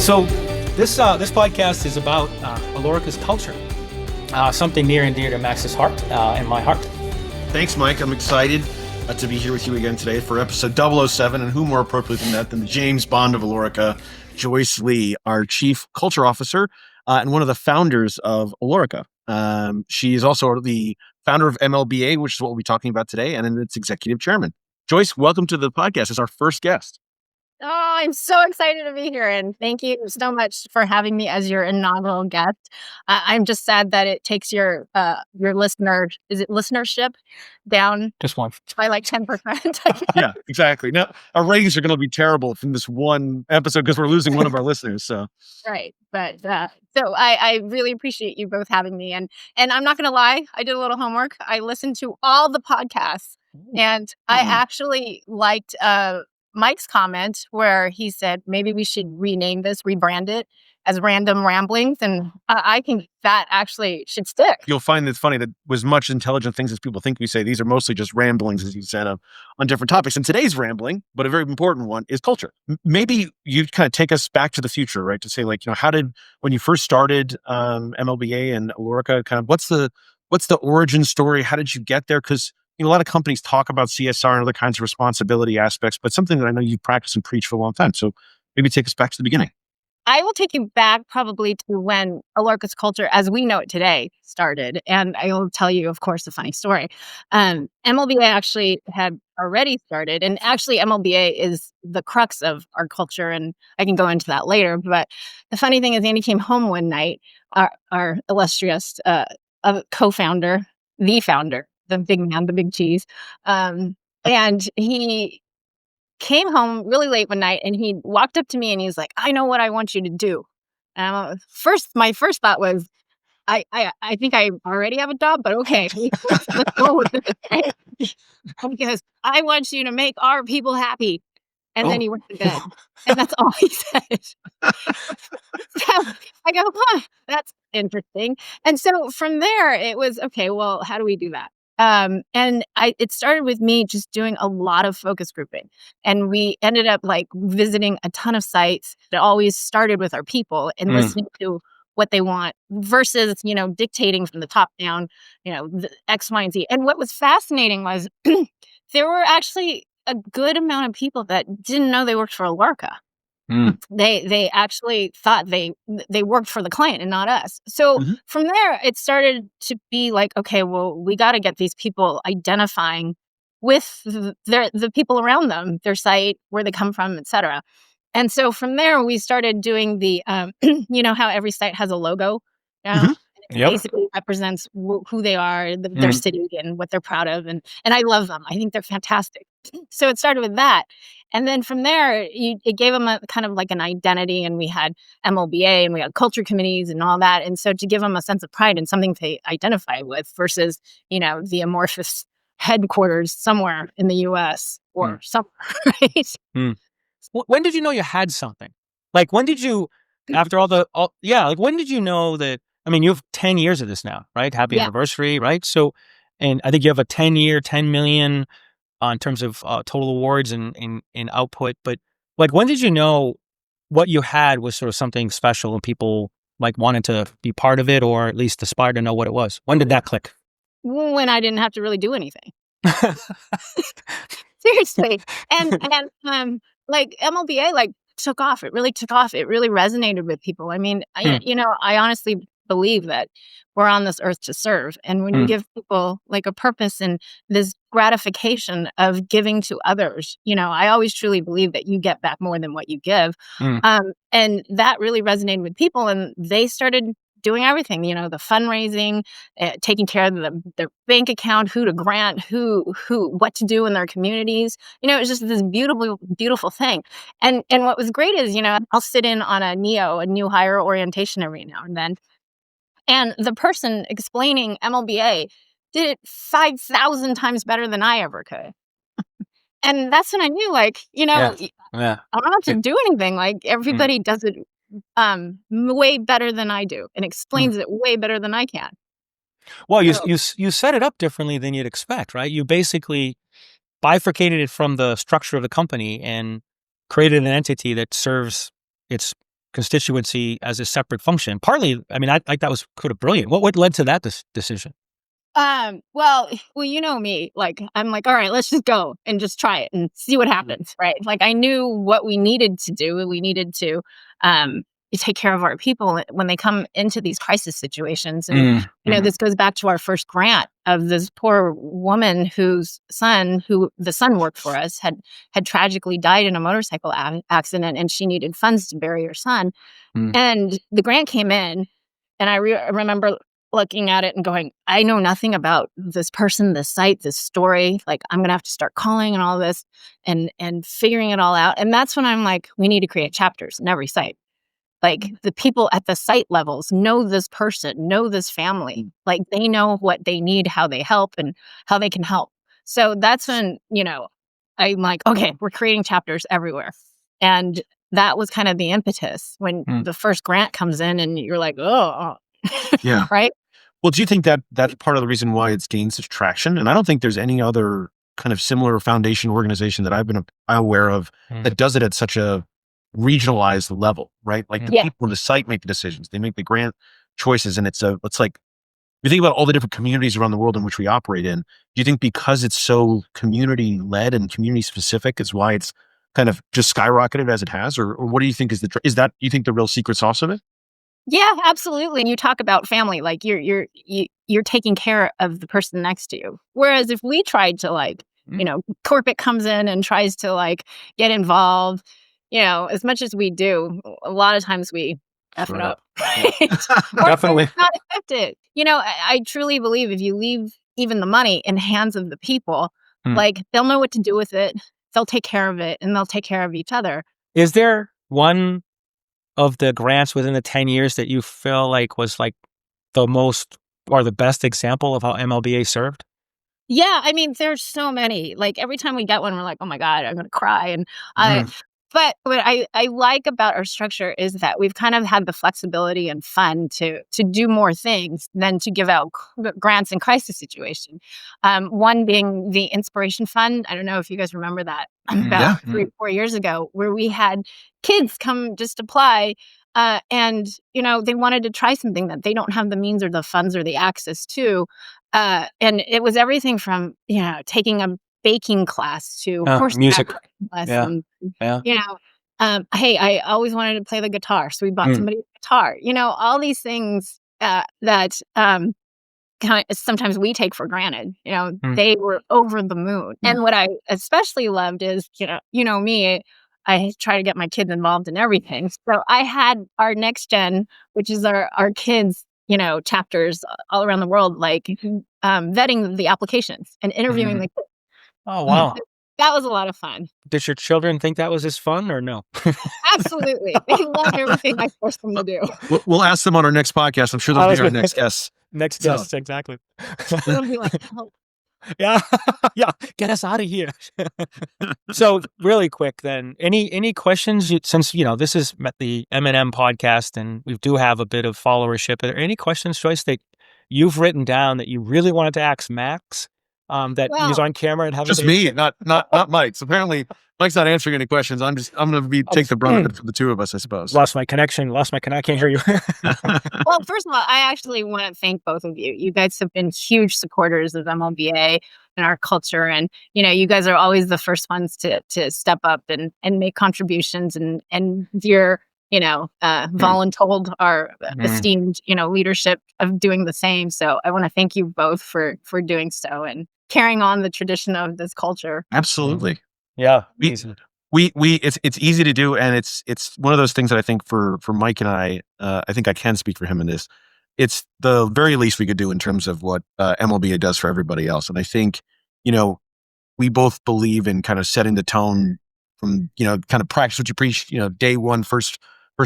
So this podcast is about Alorica's culture, something near and dear to Max's heart and my heart. Thanks, Mike. I'm excited to be here with you again today for episode 007, and who more appropriate than that than the James Bond of Alorica, Joyce Lee, our Chief Culture Officer and one of the founders of Alorica. She is also the founder of MLBA, which is what we'll be talking about today, and its executive chairman. Joyce, welcome to the podcast as our first guest. Oh, I'm so excited to be here, and thank you so much for having me as your inaugural guest. I'm just sad that it takes your listenership down Just one. by like 10%. Yeah, exactly. Now, our ratings are going to be terrible from this one episode because we're losing one of our listeners. So Right, but so I really appreciate you both having me, and I'm not going to lie, I did a little homework. I listened to all the podcasts, and I actually liked Mike's comment where he said maybe we should rebrand it as Random Ramblings, and I think that actually should stick. you'll find it's funny that as much intelligent things as people think we say, these are mostly just ramblings, as you said, on different topics. And today's rambling, but a very important one, is culture. Maybe you kind of take us back to the future, right? To say, like, when you first started MLBA and Alorica, kind of what's the origin story? How did you get there? Because a lot of companies talk about CSR and other kinds of responsibility aspects, but something that I know you practice and preach for a long time. So maybe take us back to the beginning. I will take you back probably to when Alorica's culture, as we know it today, started. And I will tell you, of course, a funny story. MLBA actually had already started. And actually, MLBA is the crux of our culture. And I can go into that later. But the funny thing is, Andy came home one night, our illustrious co-founder, the founder, the big man, the big cheese. And he came home really late one night, and he walked up to me and he was like, "I know what I want you to do." And my first thought was, I think I already have a job, but okay, let's go with it. Because I want you to make our people happy. And then he went to bed, and that's all he said. So I go, that's interesting. And so from there, it was, okay, well, how do we do that? It started with me just doing a lot of focus grouping, and we ended up like visiting a ton of sites. It always started with our people and listening to what they want versus, dictating from the top down, the X, Y, and Z. And what was fascinating was there were actually a good amount of people that didn't know they worked for Alorica. They actually thought they worked for the client and not us. So from there, it started to be like, okay, well, we got to get these people identifying with the people around them, their site, where they come from, et cetera. And so from there, we started doing the, how every site has a logo. It basically represents who they are, their city, and what they're proud of. And I love them. I think they're fantastic. So it started with that. And then from there, it gave them a kind of like an identity. And we had MLBA and we had culture committees and all that. And so to give them a sense of pride and something to identify with versus, the amorphous headquarters somewhere in the US or somewhere, right? When did you know you had something? Like, when did you, after when did you know that? I mean, you have 10 years of this now, right? Happy anniversary, right? So, and I think you have a 10-year, 10 million in terms of total awards and output. But like, when did you know what you had was sort of something special and people like wanted to be part of it, or at least aspire to know what it was? When did that click? When I didn't have to really do anything. Seriously. And like MLBA like took off. It really took off. It really resonated with people. I mean, I honestly believe that we're on this earth to serve. And when you give people like a purpose and this gratification of giving to others, I always truly believe that you get back more than what you give. And that really resonated with people, and they started doing everything, the fundraising, taking care of their bank account, who to grant, what to do in their communities. It was just this beautiful, beautiful thing. And what was great is, I'll sit in on a NEO, a new hire orientation every now and then. And the person explaining MLBA did it 5,000 times better than I ever could. And that's when I knew, like, I don't have to do anything. Like, everybody does it way better than I do and explains it way better than I can. Well, you set it up differently than you'd expect, right? You basically bifurcated it from the structure of the company and created an entity that serves its constituency as a separate function. Partly, I mean, I like that was kind of brilliant. What led to that decision? Well, you know me, like, I'm like, all right, let's just go and just try it and see what happens, right? Like, I knew what we needed to do. We needed to, take care of our people when they come into these crisis situations. And, this goes back to our first grant of this poor woman who the son worked for us, had tragically died in a motorcycle accident, and she needed funds to bury her son. And the grant came in, and I remember looking at it and going, I know nothing about this person, this site, this story. Like, I'm going to have to start calling and all this and figuring it all out. And that's when I'm like, we need to create chapters in every site. Like, the people at the site levels know this person, know this family. Like, they know what they need, how they help, and how they can help. So that's when, I'm like, okay, we're creating chapters everywhere. And that was kind of the impetus when the first grant comes in and you're like, oh, yeah. Right. Well, do you think that that's part of the reason why it's gained such traction? And I don't think there's any other kind of similar foundation organization that I've been aware of that does it at such a regionalized level, right? Like, the people on the site make the decisions, they make the grant choices, and it's like, you think about all the different communities around the world in which we operate in. Do you think because it's so community led and community specific is why it's kind of just skyrocketed as it has, or what do you think is you think the real secret sauce of it? Yeah, absolutely. And you talk about family, like you're taking care of the person next to you. Whereas if we tried to corporate comes in and tries to get involved, as much as we do, a lot of times we F it up. Definitely. Not affected. I truly believe if you leave even the money in the hands of the people, they'll know what to do with it. They'll take care of it, and they'll take care of each other. Is there one of the grants within the 10 years that you feel like was like the most or the best example of how MLBA served? Yeah, I mean, there's so many. Like, every time we get one, we're like, oh my God, I'm going to cry. And but what I like about our structure is that we've kind of had the flexibility and fun to do more things than to give out grants in crisis situation. One being the Inspiration Fund. I don't know if you guys remember that about 3-4 years ago, where we had kids come just apply. And, they wanted to try something that they don't have the means or the funds or the access to. And it was everything from, taking a baking class to horseback music lessons. Yeah. Hey, I always wanted to play the guitar, so we bought somebody a guitar. All these things that sometimes we take for granted. They were over the moon. And what I especially loved is, me, I try to get my kids involved in everything. So I had our Next Gen, which is our kids, chapters all around the world, vetting the applications and interviewing the kids. Oh, wow. That was a lot of fun. Did your children think that was as fun or no? Absolutely. They love everything I forced them to do. We'll ask them on our next podcast. I'm sure they'll be our next guests. Next guest, exactly. They'll be like, help. Yeah. Get us out of here. So really quick then, any questions since, this is the M&M podcast and we do have a bit of followership. Are there any questions, Joyce, that you've written down that you really wanted to ask Max? That he's on camera and have just me, not Mike. So apparently Mike's not answering any questions. I'm going to take the brunt of it for the two of us, I suppose. Lost my connection. I can't hear you. Well, first of all, I actually want to thank both of you. You guys have been huge supporters of MLBA and our culture. And, you guys are always the first ones to step up and make contributions and your, voluntold our esteemed, leadership of doing the same. So I want to thank you both for doing so and carrying on the tradition of this culture. Absolutely. Yeah. It's easy to do. And it's one of those things that I think for Mike and I think I can speak for him in this. It's the very least we could do in terms of what MLBA does for everybody else. And I think, we both believe in kind of setting the tone from, kind of practice what you preach, day one, first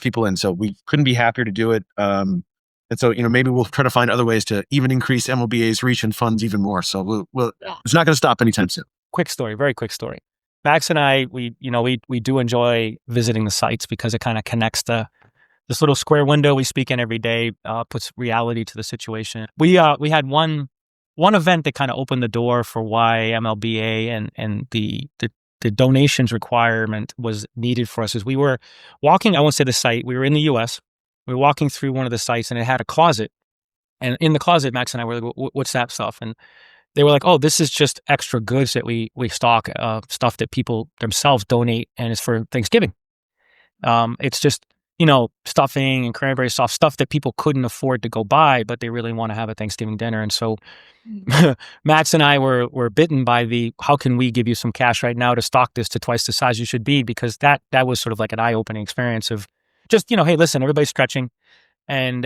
people in. So we couldn't be happier to do it. And so, maybe we'll try to find other ways to even increase MLBA's reach and funds even more. So it's not going to stop anytime soon. Very quick story. Max and I, we do enjoy visiting the sites because it kind of connects this little square window we speak in every day, puts reality to the situation. We had one event that kind of opened the door for why MLBA and the the donations requirement was needed for us is we were walking, I won't say the site, we were in the US. We were walking through one of the sites and it had a closet. And in the closet, Max and I were like, what's that stuff? And they were like, oh, this is just extra goods that we stock, stuff that people themselves donate, and it's for Thanksgiving. It's just, stuffing and cranberry sauce, stuff that people couldn't afford to go buy, but they really want to have a Thanksgiving dinner. And so Max and I were bitten by how can we give you some cash right now to stock this to twice the size you should be? Because that was sort of like an eye-opening experience of just, hey, listen, everybody's stretching. And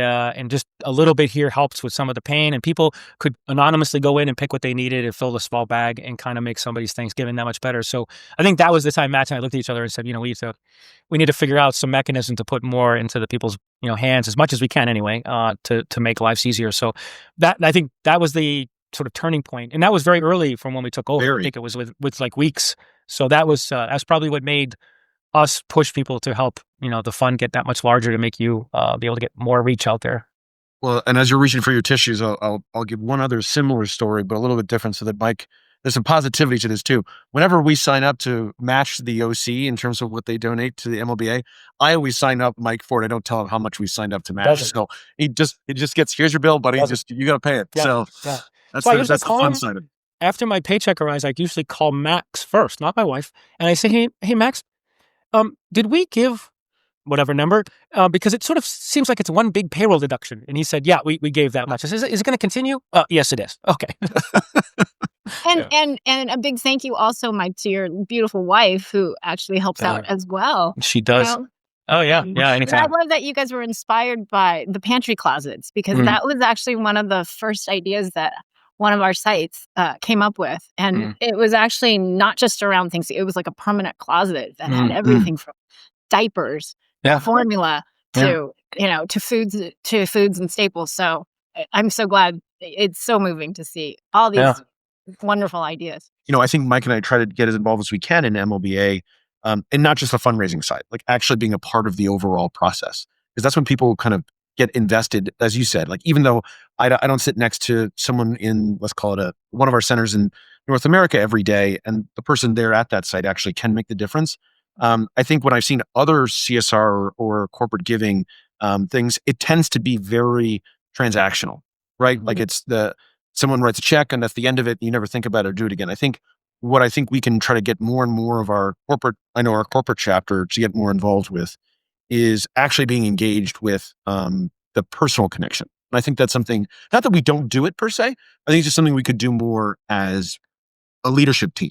just a little bit here helps with some of the pain, and people could anonymously go in and pick what they needed and fill a small bag and kind of make somebody's Thanksgiving that much better. So I think that was the time Matt and I looked at each other and said, we need to figure out some mechanism to put more into the people's hands as much as we can anyway, to make lives easier. So that, I think that was the sort of turning point, and that was very early from when we took over. I think it was with like weeks. So that's probably what made us push people to help, the fund get that much larger to make you be able to get more reach out there. Well, and as you're reaching for your tissues, I'll give one other similar story, but a little bit different, so that Mike, there's some positivity to this too. Whenever we sign up to match the OC in terms of what they donate to the MLBA, I always sign up Mike for it. I don't tell him how much we signed up to match. So it just gets, here's your bill, buddy. You got to pay it. Yeah. So yeah. that's the fun side of it. After my paycheck arrives, I usually call Max first, not my wife, and I say, hey Max, did we give whatever number? Because it sort of seems like it's one big payroll deduction. And he said, yeah, we gave that much. I said, is it going to continue? Yes, it is. Okay. And a big thank you also, Mike, to your beautiful wife who actually helps out as well. She does. Oh yeah. Yeah. Anytime. I love that you guys were inspired by the pantry closets, because that was actually one of the first ideas that one of our sites came up with. And it was actually not just around things. It was like a permanent closet that had everything from diapers, formula to, to foods and staples. So I'm so glad. It's so moving to see all these wonderful ideas. I think Mike and I try to get as involved as we can in MLBA, and not just the fundraising side, like actually being a part of the overall process. Because that's when people kind of get invested, as you said. Like, even though I don't sit next to someone in, let's call it one of our centers in North America every day, and the person there at that site actually can make the difference. I think when I've seen other CSR or corporate giving things, it tends to be very transactional, right? Like it's someone writes a check and that's the end of it. You never think about it or do it again. I think we can try to get more and more of our corporate chapter to get more involved with is actually being engaged with the personal connection. And I think that's something, not that we don't do it per se, I think it's just something we could do more as a leadership team.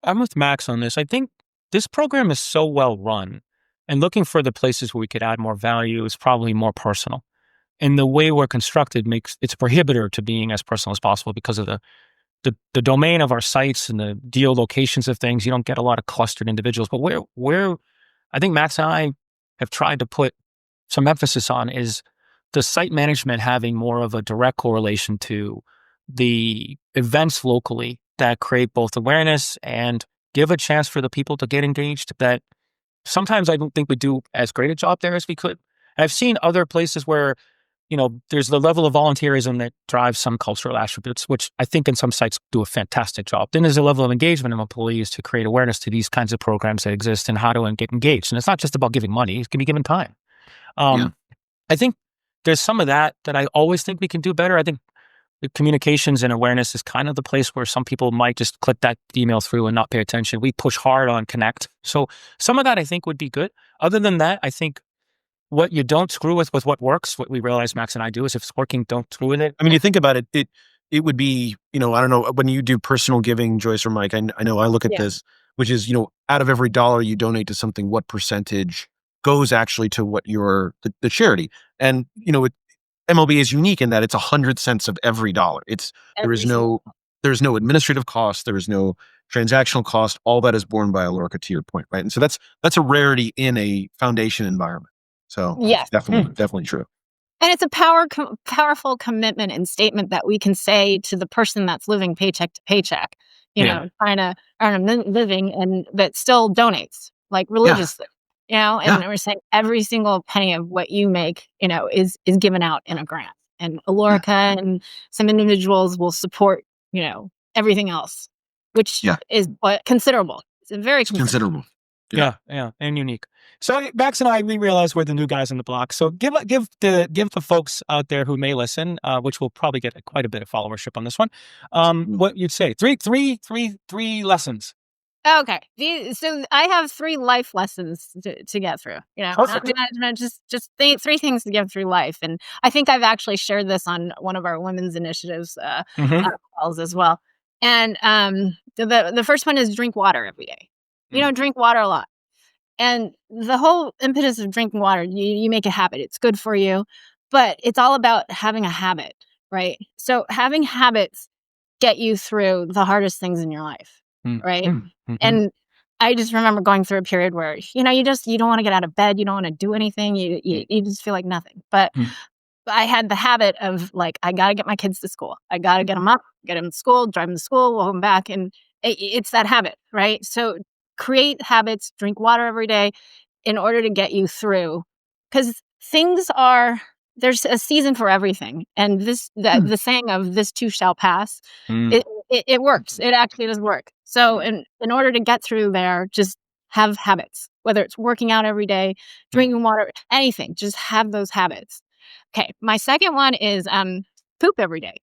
I'm with Max on this. I think this program is so well run, and looking for the places where we could add more value is probably more personal. And the way we're constructed makes it's a prohibitor to being as personal as possible because of the domain of our sites and the geolocations of things. You don't get a lot of clustered individuals. But where I think Max and I have tried to put some emphasis on is the site management having more of a direct correlation to the events locally that create both awareness and give a chance for the people to get engaged. That sometimes I don't think we do as great a job there as we could. I've seen other places where, there's the level of volunteerism that drives some cultural attributes, which I think in some sites do a fantastic job. Then there's a level of engagement of employees to create awareness to these kinds of programs that exist and how to get engaged. And it's not just about giving money, it can be given time. I think there's some of that I always think we can do better. I think the communications and awareness is kind of the place where some people might just click that email through and not pay attention. We push hard on connect. So some of that I think would be good. Other than that, I think what you don't screw with what works, what we realize Max and I do is if it's working, don't screw with it. I mean, you think about it, it would be, I don't know, when you do personal giving, Joyce or Mike, I know I look at this, which is, out of every dollar you donate to something, what percentage goes actually to what the charity. And, MLB is unique in that it's 100 cents of every dollar. There's no administrative cost. There is no transactional cost. All that is borne by Alorica, to your point, right? And so that's a rarity in a foundation environment. So yes, definitely true. And it's a powerful commitment and statement that we can say to the person that's living paycheck to paycheck, trying to earn a living, and that still donates like religiously, and we're saying every single penny of what you make, is given out in a grant, and Alorica and some individuals will support, everything else. which is considerable. It's very considerable. Yeah, and unique. So Max and we realize we're the new guys on the block. So give the folks out there who may listen, which will probably get quite a bit of followership on this one. What you'd say? Three lessons. Okay, so I have 3 life lessons to get through. Just three things to get through life, and I think I've actually shared this on one of our women's initiatives calls as well. And the first one is drink water every day. Drink water a lot. And the whole impetus of drinking water, you make a habit. It's good for you, but it's all about having a habit, right? So having habits get you through the hardest things in your life, right? Mm-hmm. And I just remember going through a period where, you don't want to get out of bed. You don't want to do anything. You just feel like nothing. But I had the habit of I got to get my kids to school. I got to get them up, get them to school, drive them to school, welcome back. And it's that habit, right? So create habits, drink water every day in order to get you through. Because there's a season for everything. And the saying of this too shall pass, it works. It actually does work. So in order to get through there, just have habits, whether it's working out every day, drinking water, anything, just have those habits. Okay. My second one is poop every day.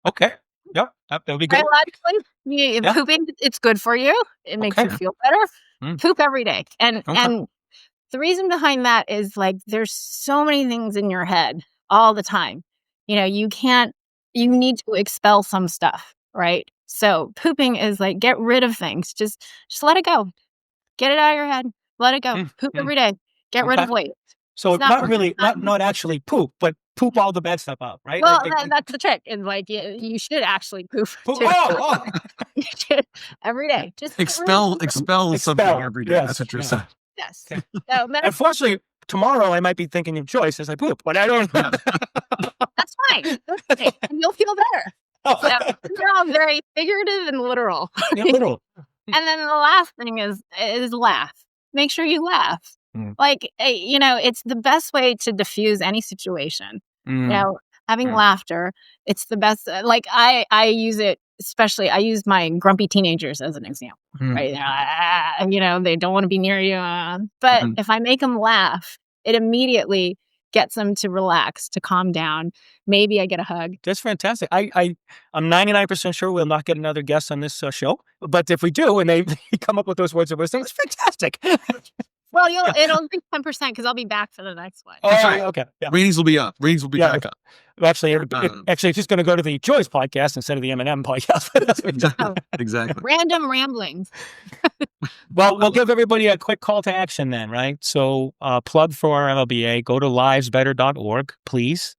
Okay. Yep. That would be good. Biologically, pooping, it's good for you. It makes you feel better. Poop every day. And the reason behind that is there's so many things in your head all the time. You need to expel some stuff, right? So pooping is get rid of things. Just let it go. Get it out of your head. Let it go. Poop every day. Get rid of weight. So not actually poop, but poop all the bad stuff out, right? Well, that's the trick. Is you should actually poop too. Oh. You should every day. Just expel something every day. Yes. That's what you're saying. Yes. So, unfortunately, tomorrow I might be thinking of Joyce as I poop, but I don't. That's fine. And you'll feel better. So, they're all very figurative and literal. Yeah, literal. And then the last thing is laugh. Make sure you laugh. It's the best way to diffuse any situation. Having laughter, it's the best. I use it, especially I use my grumpy teenagers as an example, right? They don't want to be near you. But if I make them laugh, it immediately gets them to relax, to calm down. Maybe I get a hug. That's fantastic. I'm 99% sure we'll not get another guest on this show. But if we do, and they come up with those words of wisdom, it's fantastic. Well, it'll be 10% because I'll be back for the next one. Oh, right. Okay. Yeah. Ratings will be up. Ratings will be back up. Actually, it's just going to go to the Joyce podcast instead of the M&M podcast. Exactly. Random ramblings. Well, we'll give everybody a quick call to action then, right? So plug for our MLBA. Go to livesbetter.org, please.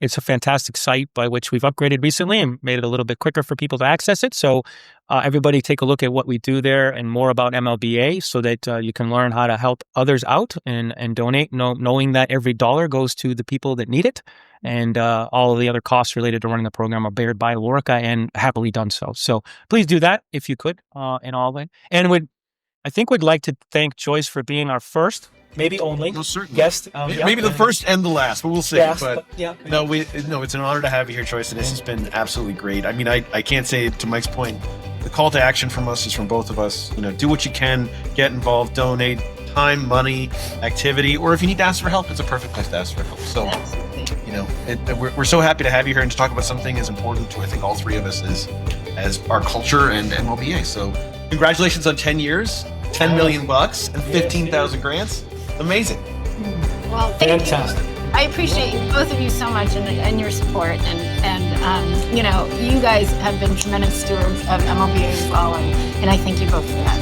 It's a fantastic site by which we've upgraded recently and made it a little bit quicker for people to access it. So everybody take a look at what we do there and more about MLBA so that you can learn how to help others out and donate, knowing that every dollar goes to the people that need it. And all of the other costs related to running the program are bared by Alorica and happily done so. So please do that if you could in all way. And we'd like to thank Joyce for being our first, maybe only guest. Maybe the first and the last, but we'll see. Yes, No, it's an honor to have you here, Joyce, and this has been absolutely great. I mean, I can't say, to Mike's point, the call to action from us is from both of us. Do what you can, get involved, donate time, money, activity, or if you need to ask for help, it's a perfect place to ask for help. So, we're so happy to have you here and to talk about something as important to, I think, all three of us as our culture and MLBA. So congratulations on 10 years, $10 million and 15,000 grants. Amazing. Well, fantastic. I appreciate both of you so much and your support. And you guys have been tremendous stewards of MLBA as well. And I thank you both for that.